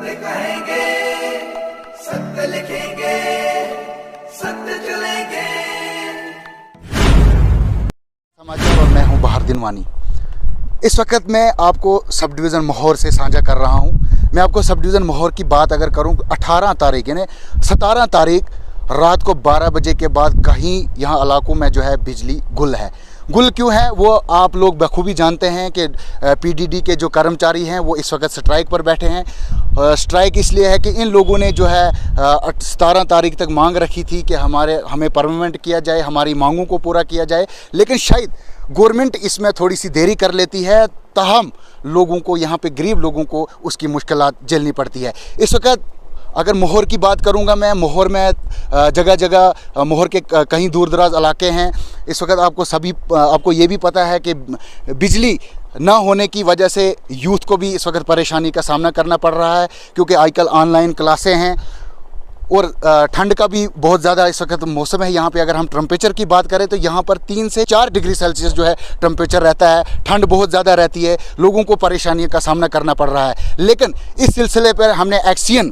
सत्य कहेंगे, सत्य लिखेंगे, सत्य चलेंगे। समाचार और मैं हूं बहार दिनवानी। इस वक्त मैं आपको सब डिवीज़न मोहर से साझा कर रहा हूं। मैं आपको सब डिवीज़न मोहर की बात अगर करूं 18 तारीख यानी 17 तारीख रात को 12 बजे के बाद कहीं यहाँ इलाकों में जो है बिजली गुल है। गुल क्यों है वो आप लोग बखूबी जानते हैं कि पीडीडी के जो कर्मचारी हैं वो इस वक्त स्ट्राइक पर बैठे हैं। स्ट्राइक इसलिए है कि इन लोगों ने जो है 17 तारीख तक मांग रखी थी कि हमें परमानेंट किया जाए, हमारी मांगों को पूरा किया जाए, लेकिन शायद गवर्नमेंट इसमें थोड़ी सी देरी कर लेती है। ताहम लोगों को, यहाँ पे गरीब लोगों को उसकी मुश्किलात झेलनी पड़ती है। इस वक्त अगर मोहर की बात करूंगा मैं, मोहर में जगह जगह मोहर के कहीं दूर दराज इलाके हैं। इस वक्त आपको ये भी पता है कि बिजली ना होने की वजह से यूथ को भी इस वक्त परेशानी का सामना करना पड़ रहा है, क्योंकि आजकल ऑनलाइन क्लासें हैं और ठंड का भी बहुत ज़्यादा इस वक्त मौसम है। यहाँ पे अगर हम टेम्परेचर की बात करें तो यहाँ पर 3 से 4 डिग्री सेल्सियस जो है टेम्परेचर रहता है। ठंड बहुत ज़्यादा रहती है, लोगों को परेशानियों का सामना करना पड़ रहा है। लेकिन इस सिलसिले पर हमने एक्सियन,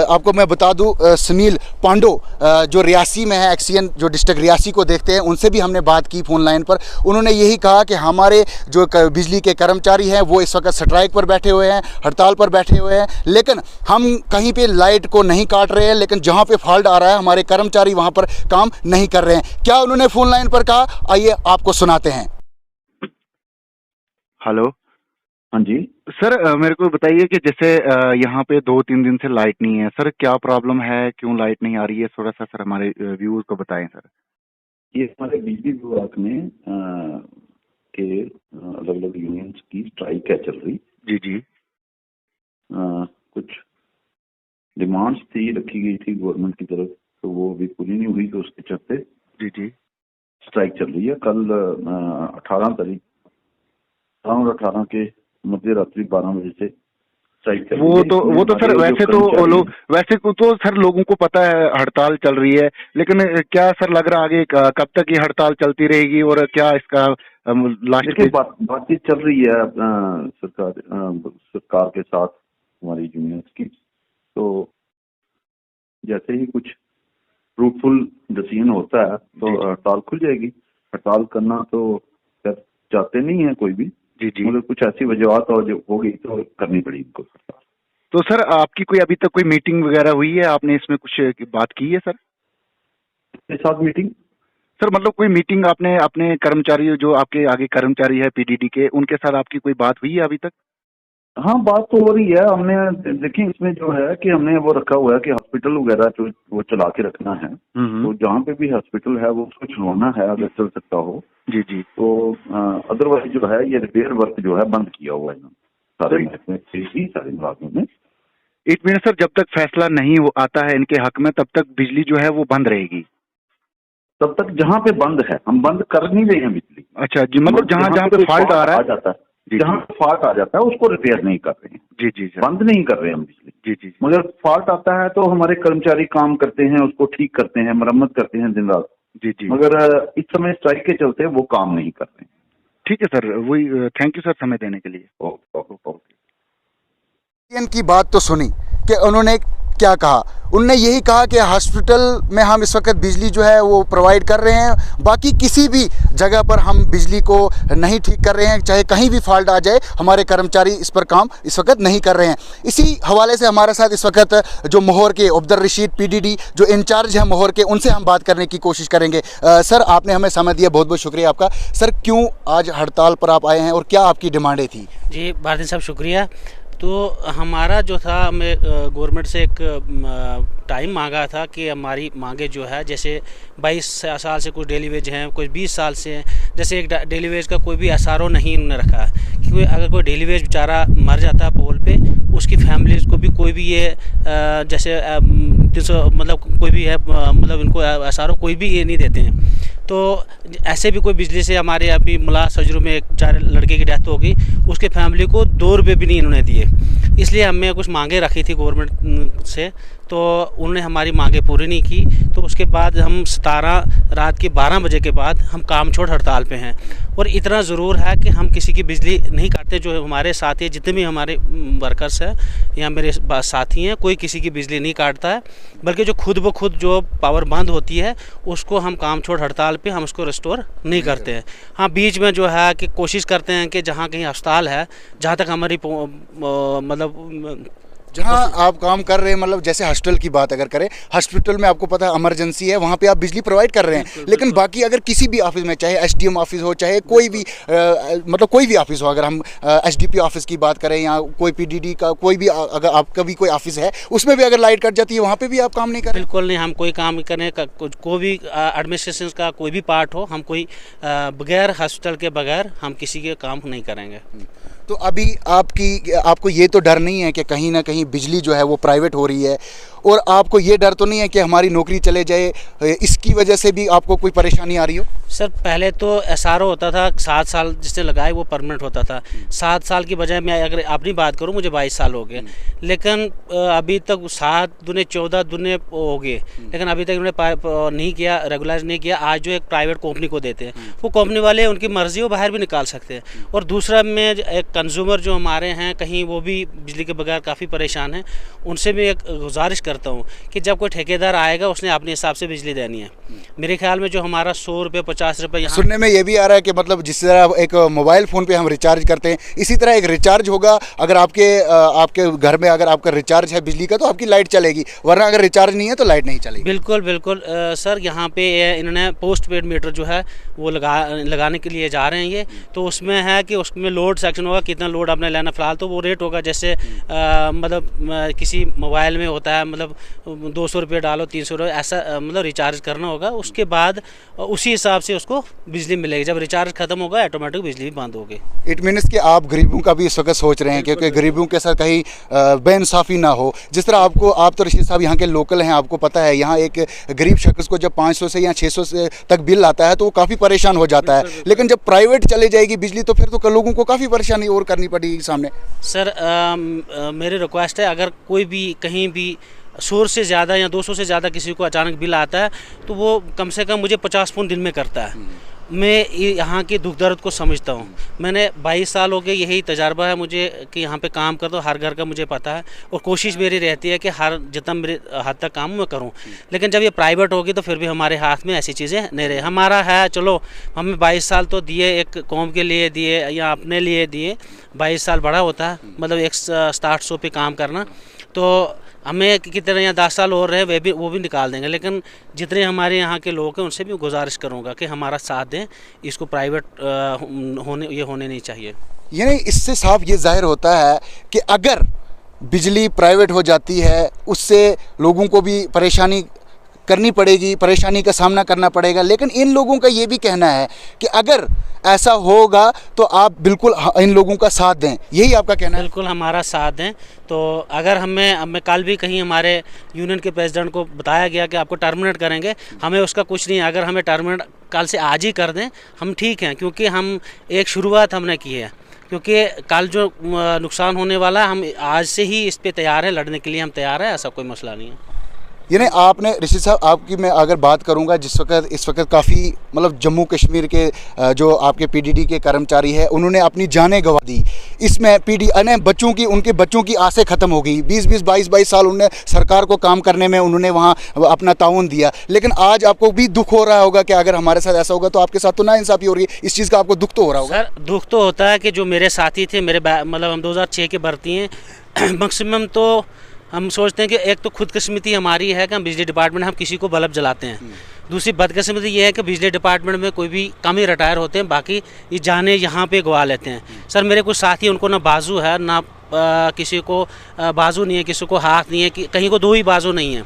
आपको मैं बता दूँ, सुनील पांडो जो रियासी में है, एक्सियन जो डिस्ट्रिक्ट रियासी को देखते हैं, उनसे भी हमने बात की फ़ोन लाइन पर। उन्होंने यही कहा कि हमारे जो बिजली के कर्मचारी हैं वो इस वक्त स्ट्राइक पर बैठे हुए हैं, हड़ताल पर बैठे हुए हैं, लेकिन हम कहीं पर लाइट को नहीं काट रहे हैं, लेकिन जहां पे फॉल्ट आ रहा है हमारे कर्मचारी वहां पर काम नहीं कर रहे हैं। क्या उन्होंने फोन लाइन पर कहा, आइए आपको सुनाते हैं। हेलो, हाँ जी सर मेरे को बताइए कि जैसे यहाँ पे 2-3 दिन से लाइट नहीं है सर, क्या प्रॉब्लम है, क्यों लाइट नहीं आ रही है, थोड़ा सा सर हमारे व्यूअर्स को बताएं सर। ये हमारे बिजली विभाग में के अलग अलग यूनियंस की स्ट्राइक है चल रही। जी जी। कुछ डिमांड्स थी, रखी गई थी गवर्नमेंट की तरफ, तो वो अभी पूरी नहीं हुई, तो उसके चलते जी जी स्ट्राइक चल रही है। कल 18 तारीख और 18 के मध्य रात्रि 12 बजे से स्ट्राइक चल रही है। वो तो सर वैसे तो सर लोगों को पता है हड़ताल चल रही है, लेकिन क्या सर लग रहा आगे कब तक ये हड़ताल चलती रहेगी और क्या इसका लास्ट में बातचीत चल रही है सरकार के साथ हमारी यूनियंस की। तो जैसे ही कुछ फ्रूटफुल डिसीजन होता है तो हड़ताल खुल जाएगी। हड़ताल करना तो चाहते नहीं है कोई भी, जी जी, मगर कुछ ऐसी वजह हो गई तो करनी पड़ी इनको हड़ताल। तो सर आपकी कोई अभी तक कोई मीटिंग वगैरह हुई है, आपने इसमें कुछ बात की है सर? इसके साथ मीटिंग सर मतलब कोई मीटिंग आपने अपने कर्मचारी, जो आपके आगे कर्मचारी है पीडीडी के, उनके साथ आपकी कोई बात हुई है अभी तक? हाँ, बात तो हो रही है। हमने देखिए इसमें जो है कि हमने वो रखा हुआ है कि हॉस्पिटल वगैरह जो वो चला के रखना है, तो जहाँ पे भी हॉस्पिटल है वो उसको चलवाना है अगर चल सकता हो। जी जी। तो अदरवाइज जो है ये रिपेयर वर्क जो है बंद किया हुआ है सारे विभागों में। इट मीन सर जब तक फैसला नहीं आता है इनके हक में, तब तक बिजली जो है वो बंद रहेगी? तब तक जहाँ पे बंद है, हम बंद कर नहीं रहे हैं बिजली। अच्छा जी, मतलब जहाँ पे फॉल्ट आ रहा है, जाता है, जहाँ फॉल्ट आ जाता है उसको रिपेयर नहीं कर रहे हैं। जी जी सर, बंद नहीं कर रहे हैं हम बिजली। जी जी। मगर फॉल्ट आता है तो हमारे कर्मचारी काम करते हैं, उसको ठीक करते हैं, मरम्मत करते हैं दिन रात। जी जी। मगर इस समय स्ट्राइक के चलते वो काम नहीं कर रहे हैं। ठीक है सर, वही थैंक यू सर समय देने के लिए। ओके। की बात तो सुनी कि उन्होंने क्या कहा। उन्होंने यही कहा कि हॉस्पिटल में हम इस वक्त बिजली जो है वो प्रोवाइड कर रहे हैं, बाकी किसी भी जगह पर हम बिजली को नहीं ठीक कर रहे हैं। चाहे कहीं भी फॉल्ट आ जाए, हमारे कर्मचारी इस पर काम इस वक्त नहीं कर रहे हैं। इसी हवाले से हमारे साथ इस वक्त जो मोहर के अब्दुल रशीद पीडीडी जो इंचार्ज हैं मोहर के, उनसे हम बात करने की कोशिश करेंगे। सर आपने हमें समय दिया, बहुत बहुत शुक्रिया आपका। सर क्यों आज हड़ताल पर आप आए हैं और क्या आपकी डिमांडें थी? जी भारती साहब शुक्रिया। तो हमारा जो था, हमें गवर्नमेंट से एक टाइम मांगा था कि हमारी मांगे जो है, जैसे 22 साल से कुछ डेली वेज हैं, कुछ 20 साल से हैं, जैसे एक डेली वेज का कोई भी एसआरओ नहीं उन्होंने रखा है। क्योंकि अगर कोई डेली वेज बेचारा मर जाता है पोल पे, उसकी फैमिली को भी कोई भी ये जैसे 300 मतलब कोई भी है मतलब इनको SRO कोई भी ये नहीं देते हैं। तो ऐसे भी कोई बिजली से हमारे अभी मुला सजरू में एक बेचारे लड़के की डेथ हो गई, उसके फैमिली को 2 रुपये भी नहीं इन्होंने दिए। इसलिए हमने कुछ मांगे रखी थी गवर्नमेंट से, तो उन्होंने हमारी मांगे पूरी नहीं की। तो उसके बाद हम 17 रात के 12 बजे के बाद हम काम छोड़ हड़ताल पे हैं। और इतना ज़रूर है कि हम किसी की बिजली नहीं काटते। जो हमारे साथी जितने भी हमारे वर्कर्स हैं या मेरे साथी हैं, कोई किसी की बिजली नहीं काटता है, बल्कि जो खुद ब खुद जो पावर बंद होती है उसको हम काम छोड़ हड़ताल पे हम उसको रिस्टोर नहीं करते हैं। हाँ, बीच में जो है कि कोशिश करते हैं कि जहाँ कहीं अस्पताल है, जहाँ तक हमारी मतलब जहाँ आप काम कर रहे हैं, मतलब जैसे हॉस्पिटल की बात अगर करें, हॉस्पिटल में आपको पता है इमरजेंसी है, वहाँ पे आप बिजली प्रोवाइड कर रहे हैं। लेकिन बाकी अगर किसी भी ऑफिस में, चाहे SDM ऑफिस हो, चाहे कोई भी मतलब कोई भी ऑफिस हो, अगर हम SDP ऑफिस की बात करें या कोई PDD का कोई भी, अगर आपका भी कोई ऑफिस है उसमें भी अगर लाइट कट जाती है, वहाँ पे भी आप काम नहीं करें? बिल्कुल नहीं, हम कोई काम करने का कोई भी एडमिनिस्ट्रेशन का कोई भी पार्ट हो, हम कोई बगैर हॉस्पिटल के बगैर हम किसी के काम नहीं करेंगे। तो अभी आपको ये तो डर नहीं है कि कहीं ना कहीं बिजली जो है वो प्राइवेट हो रही है, और आपको ये डर तो नहीं है कि हमारी नौकरी चले जाए, इसकी वजह से भी आपको कोई परेशानी आ रही हो? सर, पहले तो SRO होता था 7 साल, जिसने लगाए वो परमानेंट होता था। 7 साल की बजाय मैं अगर अपनी बात करूं, मुझे 22 साल हो गए, लेकिन अभी तक 7 दूने 14 दूने हो गए, लेकिन अभी तक उन्होंने नहीं किया, रेगुलाइज नहीं किया। आज जो एक प्राइवेट कंपनी को देते हैं, वो कंपनी वाले उनकी मर्जी वो बाहर भी निकाल सकते हैं। और दूसरा में एक कंज्यूमर जो हमारे हैं कहीं, वो भी बिजली के बगैर काफ़ी परेशान हैं। उनसे भी एक गुजारिश करता हूँ कि जब कोई ठेकेदार आएगा उसने अपने हिसाब से बिजली देनी है। मेरे ख्याल में जो हमारा 100 रुपये 50 रुपये सुनने में ये भी आ रहा है कि मतलब जिस तरह एक मोबाइल फ़ोन पे हम रिचार्ज करते हैं, इसी तरह एक रिचार्ज होगा। अगर आपके घर में अगर आपका रिचार्ज है बिजली का, तो आपकी लाइट चलेगी, वरना अगर रिचार्ज नहीं है तो लाइट नहीं चलेगी। बिल्कुल बिल्कुल सर, यहाँ पे इन्होंने पोस्ट पेड मीटर जो है वो लगाने के लिए जा रहे हैं ये। तो उसमें है कि उसमें लोड सेक्शन होगा, कितना लोड आपने लेना। फ़िलहाल तो वो रेट होगा जैसे मतलब किसी मोबाइल में होता है, मतलब 200 रुपये डालो 300 रुपये ऐसा मतलब रिचार्ज करना होगा। उसके बाद उसी हिसाब से उसको बिजली मिलेगी। जब रिचार्ज खत्म होगा ऑटोमेटिक बिजली भी बंद होगी। इट मीन्स कि आप गरीबों का भी इस वक्त सोच रहे हैं, क्योंकि गरीबों के साथ कहीं बेइंसाफ़ी ना हो। जिस तरह आप तो रशीद साहब यहाँ के लोकल हैं, आपको पता है यहाँ एक गरीब शख्स को जब 500 से या 600 से तक बिल आता है तो वो काफ़ी परेशान हो जाता है। लेकिन जब प्राइवेट चले जाएगी बिजली, तो फिर तो लोगों को काफ़ी परेशानी और करनी पड़ेगी सामने। सर मेरी रिक्वेस्ट है, अगर कोई भी कहीं भी 100 से ज़्यादा या 200 से ज़्यादा किसी को अचानक बिल आता है, तो वो कम से कम मुझे 50 फ़ोन दिन में करता है। मैं यहाँ के दुख दर्द को समझता हूँ। मैंने 22 साल हो गए, यही तजर्बा है मुझे कि यहाँ पे काम करता हूँ, हर घर का मुझे पता है। और कोशिश मेरी रहती है कि हर जितना मेरे हद तक काम मैं करूँ। लेकिन जब ये प्राइवेट होगी तो फिर भी हमारे हाथ में ऐसी चीज़ें नहीं रहे। हमारा है, चलो हमें 22 साल तो दिए, एक कौम के लिए दिए या अपने लिए दिए। 22 साल बड़ा होता है, मतलब 160 पे काम करना। तो हमें कितने या 10 साल और रहे वो भी निकाल देंगे। लेकिन जितने हमारे यहाँ के लोग हैं उनसे भी गुजारिश करूँगा कि हमारा साथ दें। इसको प्राइवेट होने नहीं चाहिए। यानी इससे साफ ये जाहिर होता है कि अगर बिजली प्राइवेट हो जाती है, उससे लोगों को भी परेशानी करनी पड़ेगी, परेशानी का सामना करना पड़ेगा। लेकिन इन लोगों का ये भी कहना है कि अगर ऐसा होगा तो आप बिल्कुल इन लोगों का साथ दें। यही आपका कहना है? बिल्कुल हमारा साथ दें। तो अगर हमें कल भी कहीं हमारे यूनियन के प्रेसिडेंट को बताया गया कि आपको टर्मिनेट करेंगे, हमें उसका कुछ नहीं है। अगर हमें टर्मिनेट कल से आज ही कर दें, हम ठीक हैं, क्योंकि हम एक शुरुआत हमने की है। क्योंकि कल जो नुकसान होने वाला है, हम आज से ही इस पे तैयार हैं, लड़ने के लिए हम तैयार हैं। ऐसा कोई मसला नहीं है। यानी आपने रशीद साहब, आपकी मैं अगर बात करूंगा, इस वक्त काफ़ी मतलब जम्मू कश्मीर के जो आपके PDD के कर्मचारी हैं, उन्होंने अपनी जानें गंवा दी इसमें। उनके बच्चों की आसें ख़त्म हो गई। 20-20 22-22 साल उन्होंने सरकार को काम करने में उन्होंने वहाँ अपना ताउन दिया। लेकिन आज आपको भी दुख हो रहा होगा कि अगर हमारे साथ ऐसा होगा तो आपके साथ तो नाइंसाफ़ी हो रही है। इस चीज़ का आपको दुख तो हो रहा होगा? सर, दुख तो होता है कि जो मेरे साथी थे, मतलब हम 2006 के भर्ती हैं। मैक्सिमम तो हम सोचते हैं कि एक तो खुदकिस्मती हमारी है कि हम बिजली डिपार्टमेंट हम किसी को बल्ब जलाते हैं। दूसरी बदकिस्मती ये है कि बिजली डिपार्टमेंट में कोई भी कम ही रिटायर होते हैं, बाकी ये जाने यहाँ पे गवा लेते हैं। सर, मेरे कुछ साथी, उनको ना बाजू है, ना किसी को बाजू नहीं है, किसी को हाथ नहीं है, कहीं को 2 ही बाजू नहीं है।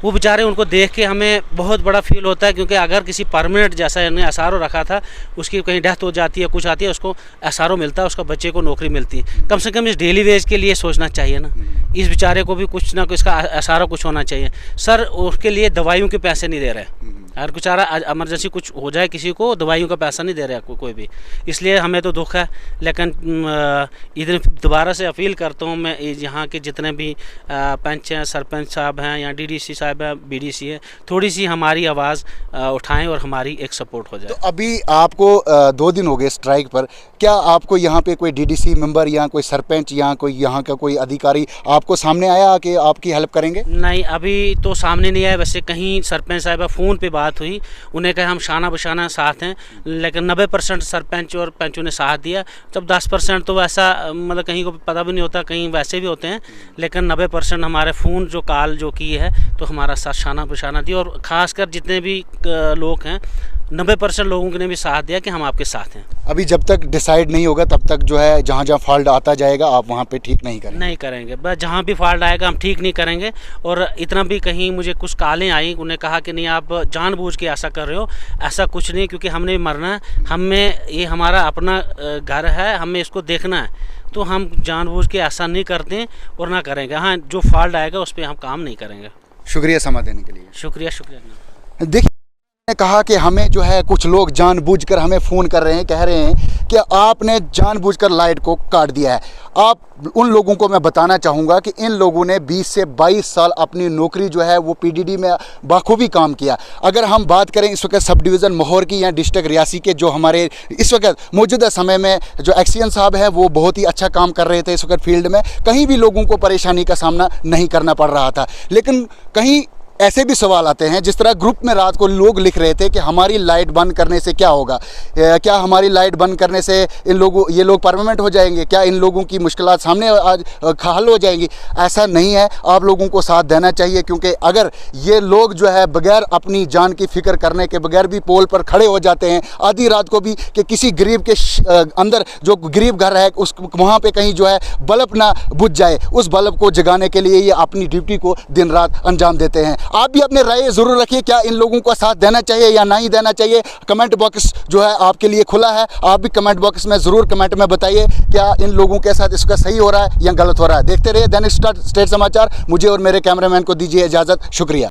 वो बेचारे, उनको देख के हमें बहुत बड़ा फील होता है, क्योंकि अगर किसी परमानेंट जैसा इन्हें एसआरओ रखा था, उसकी कहीं डेथ हो जाती है, कुछ आती है, उसको एसआरओ मिलता है, उसका बच्चे को नौकरी मिलती है। कम से कम इस डेली वेज के लिए सोचना चाहिए ना, इस बेचारे को भी कुछ ना कुछ इसका एसआरओ कुछ होना चाहिए। सर उसके लिए दवाइयों के पैसे नहीं दे रहे, अगर बेचारा इमरजेंसी कुछ हो जाए किसी को, दवाइयों का पैसा नहीं दे रहा कोई भी, इसलिए हमें तो दुख है। लेकिन इधर दोबारा से अपील करता हूँ मैं, यहाँ के जितने भी पंच हैं, सरपंच साहब हैं या डीडीसी साहब हैं, बीडीसी है, थोड़ी सी हमारी आवाज़ उठाएं और हमारी एक सपोर्ट हो जाए। तो अभी आपको 2 दिन हो गए स्ट्राइक पर, क्या आपको यहाँ पे कोई डीडीसी मेंबर या कोई सरपंच या कोई यहाँ का कोई अधिकारी आपको सामने आया कि आपकी हेल्प करेंगे? नहीं, अभी तो सामने नहीं आया। वैसे कहीं सरपंच साहब फ़ोन पे बात हुई, उन्हें कहा हम शाना बशाना साथ हैं, लेकिन 90% सरपंच और पंचों ने साथ दिया। तब 10% तो वैसा मतलब कहीं को पता भी नहीं होता, कहीं वैसे भी होते हैं, लेकिन 90% हमारे फ़ोन जो कॉल जो की है तो हमारा साथ शाना बशाना दिया। और ख़ासकर जितने भी लोग हैं 90% लोगों ने भी साथ दिया कि हम आपके साथ हैं। अभी जब तक डिसाइड नहीं होगा तब तक जो है जहाँ जहाँ फॉल्ट आता जाएगा आप वहाँ पे ठीक नहीं करेंगे? नहीं करेंगे, बस जहाँ भी फॉल्ट आएगा हम ठीक नहीं करेंगे। और इतना भी कहीं मुझे कुछ कॉलें आई, उन्हें कहा कि नहीं आप जानबूझ के ऐसा कर रहे हो, ऐसा कुछ नहीं, क्योंकि हमने मरना है, हमें ये हमारा अपना घर है, हमें इसको देखना है, तो हम जानबूझ के ऐसा नहीं करते और ना करेंगे। हाँ, जो फॉल्ट आएगा उस पर हम काम नहीं करेंगे। शुक्रिया समय देने के लिए। शुक्रिया शुक्रिया। देखिए, ने कहा कि हमें जो है कुछ लोग जानबूझकर हमें फ़ोन कर रहे हैं, कह रहे हैं कि आपने जानबूझकर लाइट को काट दिया है। आप उन लोगों को मैं बताना चाहूँगा कि इन लोगों ने 20 से 22 साल अपनी नौकरी जो है वो पीडीडी में बाखूबी काम किया। अगर हम बात करें इस वक्त सब डिवीज़न माहौर की या डिस्ट्रिक्ट रियासी के, जो हमारे इस वक्त मौजूदा समय में जो एक्सीएन साहब है वो बहुत ही अच्छा काम कर रहे थे इस वक्त फील्ड में, कहीं भी लोगों को परेशानी का सामना नहीं करना पड़ रहा था। लेकिन कहीं ऐसे भी सवाल आते हैं, जिस तरह ग्रुप में रात को लोग लिख रहे थे कि हमारी लाइट बंद करने से क्या होगा, क्या हमारी लाइट बंद करने से ये लोग परमानेंट हो जाएंगे, क्या इन लोगों की मुश्किलात सामने आज हल हो जाएंगी? ऐसा नहीं है, आप लोगों को साथ देना चाहिए, क्योंकि अगर ये लोग जो है बगैर अपनी जान की फिक्र करने के बगैर भी पोल पर खड़े हो जाते हैं आधी रात को भी, कि किसी गरीब के अंदर जो गरीब घर है उस वहाँ पर कहीं जो है बल्ब ना बुझ जाए, उस बल्ब को जगाने के लिए ये अपनी ड्यूटी को दिन रात अंजाम देते हैं। आप भी अपने राय ज़रूर रखिए, क्या इन लोगों का साथ देना चाहिए या नहीं देना चाहिए। कमेंट बॉक्स जो है आपके लिए खुला है, आप भी कमेंट बॉक्स में ज़रूर कमेंट में बताइए क्या इन लोगों के साथ इसका सही हो रहा है या गलत हो रहा है। देखते रहिए दैनिक स्टेट समाचार। मुझे और मेरे कैमरामैन को दीजिए इजाज़त। शुक्रिया।